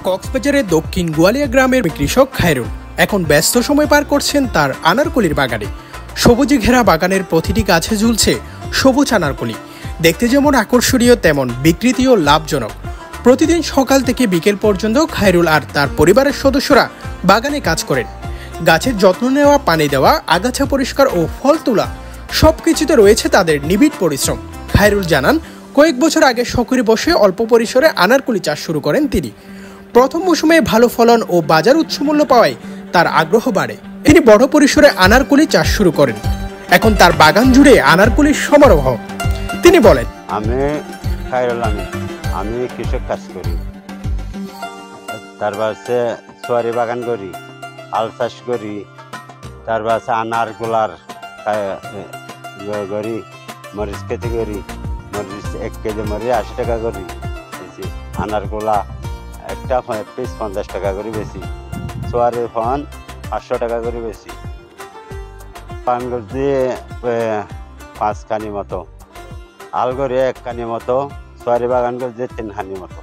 কক্সবাজারের দক্ষিণ গোয়ালিয়া গ্রামের কৃষক খায়রুল এখন ব্যস্ত সময় পার করছেন তার আনারকলির বাগানে। সবুজে ঘেরা বাগানের প্রতিটি গাছে ঝুলছে সবুজ আনারকলি। দেখতে যেমন আকর্ষণীয় তেমন বিক্রিতেও লাভজনক। প্রতিদিন সকাল থেকে বিকেল পর্যন্ত খায়রুল আর তার পরিবারের সদস্যরা বাগানে কাজ করেন। গাছের যত্ন নেওয়া, পানি দেওয়া, আগাছা পরিষ্কার ও ফল তোলা সবকিছুতে রয়েছে তাদের নিবিড় পরিশ্রম। খায়রুল জানান, কয়েক বছর আগে শখে বসে অল্প পরিসরে আনারকলি চাষ শুরু করেন তিনি। প্রথম মৌসুমে ভালো ফলন ও বাজার উচ্চমূল্য পাওয়ায় তার আগ্রহ বাড়ে। তিনি বড় পরিসরে আনারকলি চাষ শুরু করেন। এখন তার বাগান জুড়ে আনারকলির সমারোহ। তিনি বলেন, আমি খায়রুল আমি কৃষক কাজ করি, তারপর সোয়ারি বাগান করি, আল চাষ করি, তারপর আনার গোলার করি, মরিচ খেতে করি, মরিচ 1 কেজি মরিচ 80 টাকা করি, আনার গোলা একটা পিস 50 টাকা করে বেশি, সোয়ারির ফোন 500 টাকা করে বেশি। পান করছি 5 কানি মতো, আল করি 1 কানি মতো, সোয়ারি বাগান করছি 3 কানি মতো।